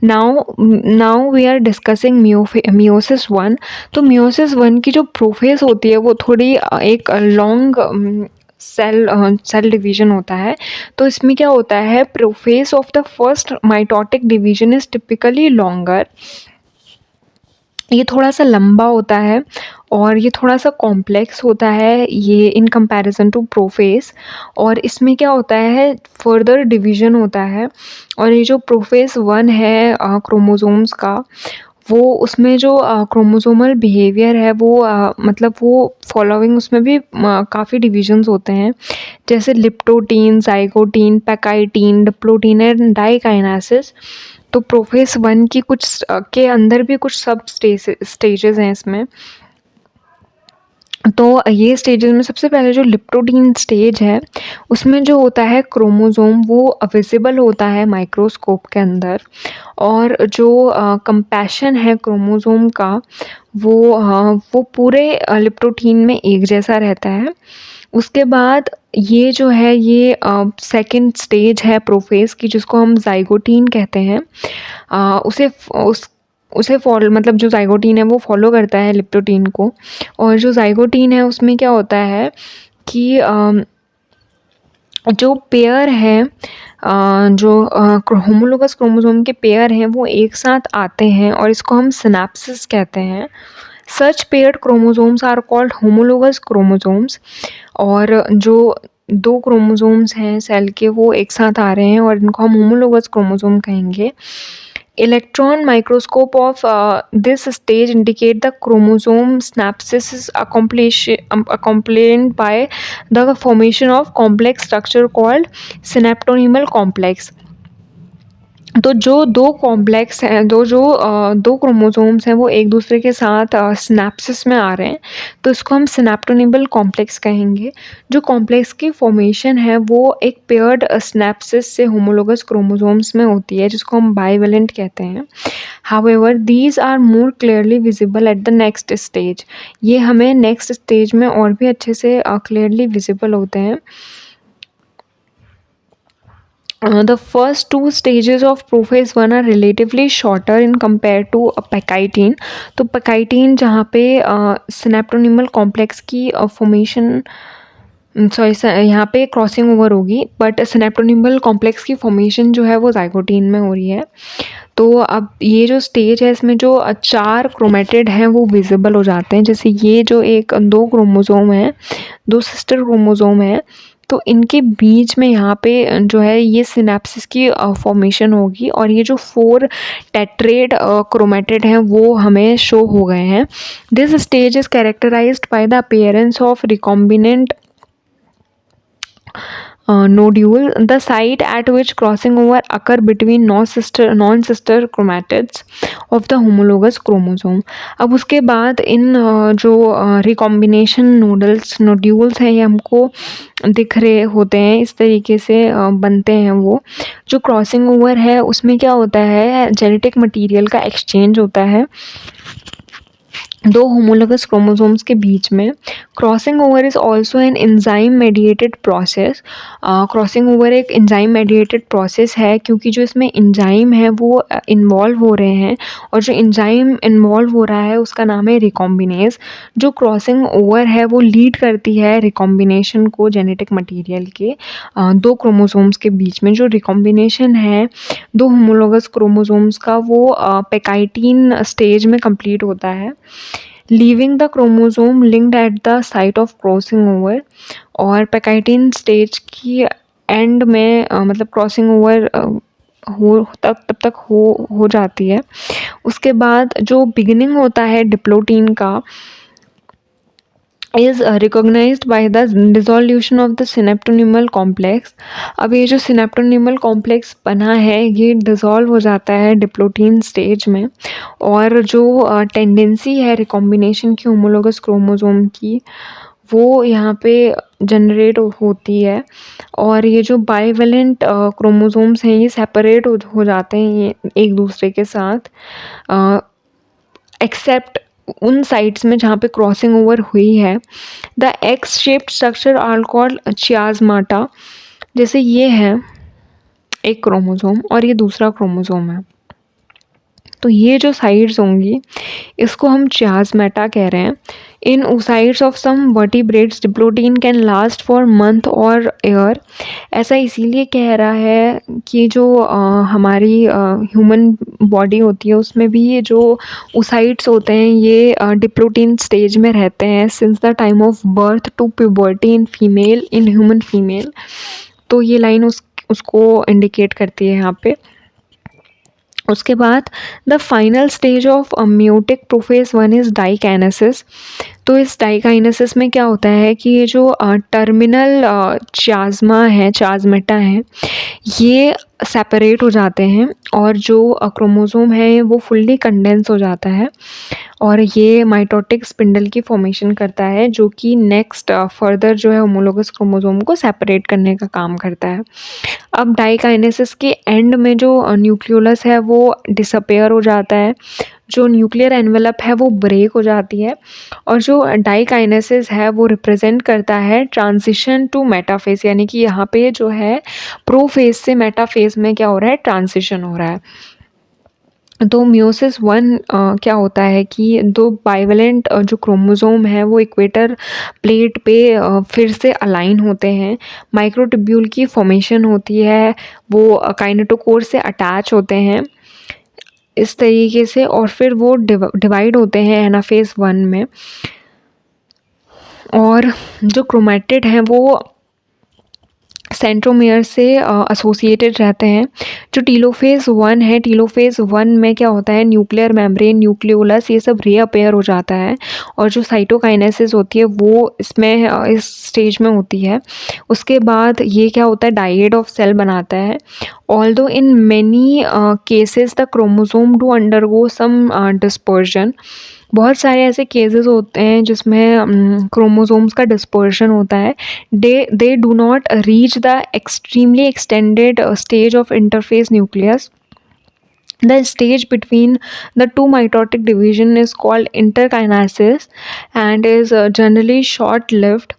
Now we are discussing meiosis 1। तो मियोसिस 1 की जो प्रोफेज होती है वो थोड़ी एक लॉन्ग सेल डिवीजन होता है। तो इसमें क्या होता है, prophase of the first mitotic division is typically longer, ये थोड़ा सा लंबा होता है और ये थोड़ा सा कॉम्प्लेक्स होता है ये इन कंपैरिजन टू प्रोफेज, और इसमें क्या होता है, फर्दर डिवीजन होता है। और ये जो प्रोफेज 1 है क्रोमोसोम्स का, वो उसमें जो क्रोमोसोमल बिहेवियर है वो मतलब वो फॉलोइंग उसमें भी काफ़ी डिविजन्स होते हैं, जैसे leptotene, zygotene, pachytene, diplotene and diakinesis. तो प्रोफेज 1 की कुछ के अंदर भी कुछ सब स्टेजेस हैं इसमें। तो ये स्टेजेस में सबसे पहले जो लिप्टोटीन स्टेज है उसमें जो होता है क्रोमोसोम वो विजिबल होता है माइक्रोस्कोप के अंदर, और जो कंपैशन है क्रोमोसोम का वो पूरे लिप्टोटीन में एक जैसा रहता है। उसके बाद ये जो है ये सेकंड स्टेज है प्रोफेज की, जिसको हम जाइगोटीन कहते हैं। उसे फॉलो मतलब जो जाइगोटीन है वो फॉलो करता है लिप्टोटीन को, और जो जाइगोटीन है उसमें क्या होता है कि जो पेयर है जो होमोलोगस क्रोमोसोम के पेयर हैं वो एक साथ आते हैं और इसको हम सिनेप्सिस कहते हैं। Such paired chromosomes are called homologous chromosomes, और जो 2 क्रोमोसोम्स हैं सेल के वो एक साथ आ रहे हैं और इनको हम होमोलोगस क्रोमोसोम कहेंगे। Electron microscope of this stage indicate the chromosome synapsis is accompanied by the formation of complex structure called synaptonymal complex। तो जो 2 कॉम्प्लेक्स हैं, 2 क्रोमोसोम्स हैं वो एक दूसरे के साथ सिनेप्सिस में आ रहे हैं, तो इसको हम सिनेप्टोनिमल कॉम्प्लेक्स कहेंगे। जो कॉम्प्लेक्स की फॉर्मेशन है वो एक पेयर्ड सिनेप्सिस से होमोलोगस क्रोमोसोम्स में होती है, जिसको हम बाइवेलेंट कहते हैं। However these are more clearly visible at the next stage. ये हमें नेक्स्ट स्टेज में और भी अच्छे से क्लियरली विजिबल होते हैं। The first 2 stages of prophase 1 are relatively shorter in compared to pachytene. तो पैकाइटीन जहाँ पे सिनेप्टोनिमल कॉम्प्लेक्स की फॉर्मेशन यहाँ पे क्रॉसिंग ओवर होगी, बट सिनेप्टोनिमल कॉम्प्लेक्स की फॉर्मेशन जो है वो जाइगोटीन में हो रही है। तो अब ये जो स्टेज है इसमें जो 4 क्रोमेटिड हैं वो विजिबल हो जाते हैं, जैसे ये जो 2 क्रोमोसोम हैं, 2 सिस्टर क्रोमोसोम हैं, तो इनके बीच में यहाँ पे जो है ये सिनेप्सिस की फॉर्मेशन होगी, और ये जो 4 टेट्रेड क्रोमेटिड हैं वो हमें शो हो गए हैं। This stage is characterized by the appearance of recombinant nodule, the site at which crossing over occur between non-sister chromatids of the homologous chromosome. अब उसके बाद इन जो रिकॉम्बिनेशन नोड्यूल्स हैं ये हमको दिख रहे होते हैं, इस तरीके से बनते हैं वो। जो क्रॉसिंग ओवर है उसमें क्या होता है, जेनेटिक मटेरियल का एक्सचेंज होता है दो होमोलोगस क्रोमोसोम्स के बीच में। Crossing over is also an enzyme mediated process. Crossing over एक एंजाइम मेडिएटेड प्रोसेस है क्योंकि जो इसमें एंजाइम है वो इन्वॉल्व हो रहे हैं, और जो एंजाइम इन्वॉल्व हो रहा है उसका नाम है रिकॉम्बिनेज। जो क्रॉसिंग ओवर है वो लीड करती है रिकॉम्बिनेशन को जेनेटिक मटीरियल के दो क्रोमोसोम्स के बीच में। जो रिकॉम्बिनेशन है दो होमोलोगस क्रोमोसोम्स का वो पेकाइटीन स्टेज में कंप्लीट होता है, leaving the chromosome linked at the site of crossing over. और पेकाइटीन स्टेज की एंड में मतलब क्रॉसिंग ओवर हो तब तक हो जाती है। उसके बाद जो बिगिनिंग होता है डिप्लोटीन का is recognized by the dissolution of the synaptonymal complex। अब ये जो synaptonymal complex बना है ये डिज़ोल्व हो जाता है डिप्लोटीन स्टेज में, और जो टेंडेंसी है रिकॉम्बिनेशन की होमोलोगस क्रोमोसोम की वो यहाँ पे जनरेट होती है, और ये जो बाइवेलेंट क्रोमोसोम्स हैं ये सेपरेट हो जाते हैं ये एक दूसरे के साथ, एक्सेप्ट उन साइट्स में जहाँ पे क्रॉसिंग ओवर हुई है। The X shaped structure are called chiasmata. जैसे ये है एक क्रोमोसोम और ये दूसरा क्रोमोसोम है, तो ये जो साइड्स होंगी इसको हम चियाज़माटा कह रहे हैं। In oocytes of some vertebrates diplotene can last for month और ईयर। ऐसा इसीलिए कह रहा है कि जो हमारी ह्यूमन बॉडी होती है उसमें भी ये जो oocytes होते हैं ये डिप्लोटीन स्टेज में रहते हैं since the time of birth to puberty in female, in human female. तो ये लाइन उसको इंडिकेट करती है यहाँ पे। उसके बाद the final stage of meiotic prophase 1 is diakinesis. तो इस डाइकाइनेसिस में क्या होता है कि ये जो टर्मिनल चियाज़माटा है ये सेपरेट हो जाते हैं, और जो क्रोमोसोम है वो फुल्ली कंडेंस हो जाता है, और ये माइटोटिक स्पिंडल की फॉर्मेशन करता है जो कि नेक्स्ट फर्दर जो है होमोलोगस क्रोमोसोम को सेपरेट करने का काम करता है। अब डाइकाइनेसिस के एंड में जो न्यूक्लियोलस है वो डिसअपेयर हो जाता है, जो न्यूक्लियर एनवेलप है वो ब्रेक हो जाती है, और जो डाइकाइनेसिस है वो रिप्रेजेंट करता है ट्रांजिशन टू मेटाफेज, यानी कि यहाँ पे जो है प्रोफेज से मेटाफेज में क्या हो रहा है, ट्रांजिशन हो रहा है। तो मियोसिस 1 क्या होता है कि दो बाइवेलेंट जो क्रोमोसोम है वो इक्वेटर प्लेट पे फिर से अलाइन होते हैं, माइक्रोट्यूब्यूल की फॉर्मेशन होती है, वो काइनेटोकोर से अटैच होते हैं इस तरीके से, और फिर वो डिवाइड होते हैं एनाफेज 1 में। और जो क्रोमैटिड हैं वो सेंट्रोमियर से एसोसिएटेड रहते हैं। जो टीलोफेज 1 है, टीलोफेज 1 में क्या होता है, न्यूक्लियर मेम्ब्रेन, न्यूक्लियोलस ये सब रीअपेयर हो जाता है, और जो साइटोकाइनेसिस होती है वो इसमें इस स्टेज में होती है। उसके बाद ये क्या होता है, डाइएड ऑफ सेल बनाता है। Although in many cases the chromosome do undergo some dispersion. बहुत सारे ऐसे केसेस होते हैं जिसमें क्रोमोसोम्स का डिस्पर्शन होता है। They do not reach the extremely extended stage of interface nucleus. The stage between the two mitotic division is called interkinesis and is generally short-lived।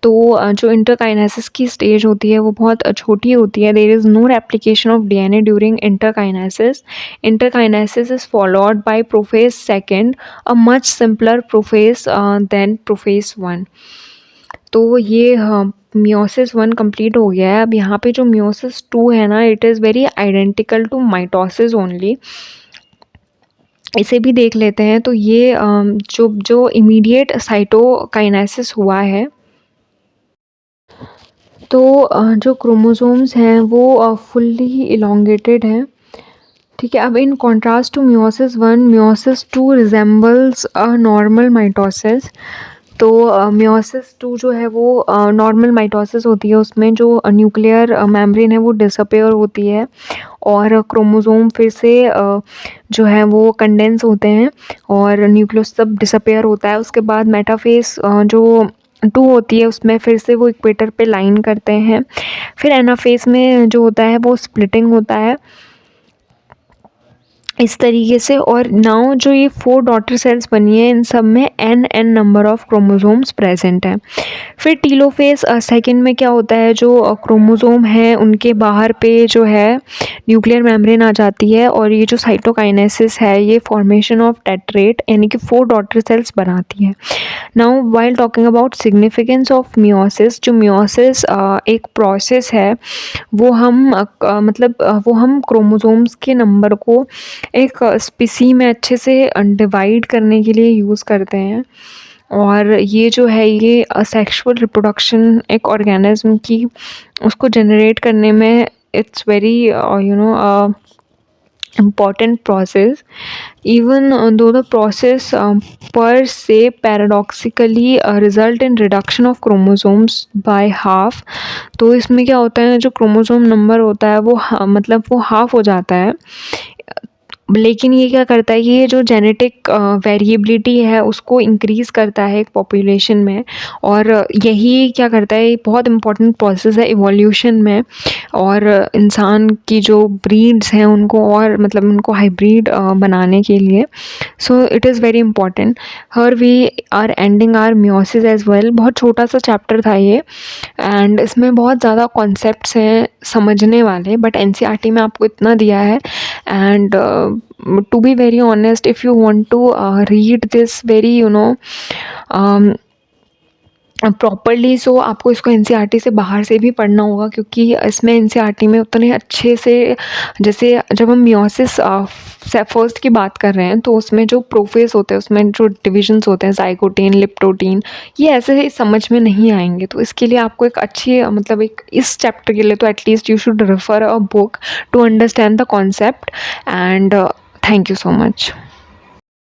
तो जो इंटरकाइनेसिस की स्टेज होती है वो बहुत छोटी होती है। There is no replication of DNA during interkinesis. Interkinesis is followed by prophase second, a much simpler prophase than prophase 1। तो ये मियोसिस 1 कंप्लीट हो गया है। अब यहाँ पे जो मियोसिस 2 है ना, it is very identical to mitosis only. इसे भी देख लेते हैं। तो ये जो इमीडिएट साइटोकाइनेसिस हुआ है, तो जो क्रोमोसोम्स हैं वो फुल्ली इलोंगेटेड हैं, ठीक है। अब in contrast to meiosis 1, meiosis 2 resembles a normal mitosis. तो मियोसिस 2 जो है वो नॉर्मल माइटोसिस होती है, उसमें जो न्यूक्लियर मेम्ब्रेन है वो डिसअपियर होती है और क्रोमोसोम फिर से जो है वो कंडेंस होते हैं और न्यूक्लियस सब डिसअपियर होता है। उसके बाद मेटाफेस जो 2 होती है उसमें फिर से वो इक्वेटर पे लाइन करते हैं। फिर एनाफेस में जो होता है वो स्प्लिटिंग होता है इस तरीके से। और नाउ जो ये 4 डॉटर सेल्स बनी है इन सब में n number of chromosomes present हैं। फिर टीलोफेज सेकंड में क्या होता है, जो क्रोमोसोम है उनके बाहर पे जो है न्यूक्लियर मेम्ब्रेन आ जाती है और ये जो साइटोकाइनेसिस है ये फॉर्मेशन ऑफ टेट्रेट यानी कि 4 डॉटर सेल्स बनाती है। Now while talking about significance of meiosis, जो मियोसिस एक प्रोसेस है वो हम वो हम क्रोमोसोम्स के नंबर को एक स्पीसी में अच्छे से डिवाइड करने के लिए यूज़ करते हैं। और ये जो है ये सेक्सुअल रिप्रोडक्शन एक ऑर्गेनिज्म की उसको जनरेट करने में it's very important process, even though the process per se paradoxically result in reduction of chromosomes by half। तो इसमें क्या होता है, जो क्रोमोसोम नंबर होता है वो वो हाफ हो जाता है, लेकिन ये क्या करता है कि ये जो जेनेटिक वेरिएबिलिटी है उसको इंक्रीज़ करता है एक पॉपुलेशन में। और यही क्या करता है, ये बहुत इम्पोर्टेंट प्रोसेस है इवोल्यूशन में। और इंसान की जो ब्रीड्स हैं उनको और उनको हाइब्रिड बनाने के लिए। So it is very important. Here we are ending our meiosis as well. बहुत छोटा सा चैप्टर था ये एंड इसमें बहुत ज़्यादा कॉन्सेप्ट्स हैं समझने वाले, बट एनसीईआरटी में आपको इतना दिया है। And to be very honest, if you want to read this very properly, so आपको इसको एनसीईआरटी से बाहर से भी पढ़ना होगा, क्योंकि इसमें एनसीईआरटी में उतने अच्छे से, जैसे जब हम मियोसिस फर्स्ट की बात कर रहे हैं तो उसमें जो प्रोफेस होते हैं उसमें जो डिविजन्स होते हैं ज़ाइगोटीन, लिप्टोटीन, ये ऐसे ही समझ में नहीं आएंगे। तो इसके लिए आपको एक अच्छी एक इस चैप्टर के लिए तो at least you should refer a book to understand the concept. And thank you so much.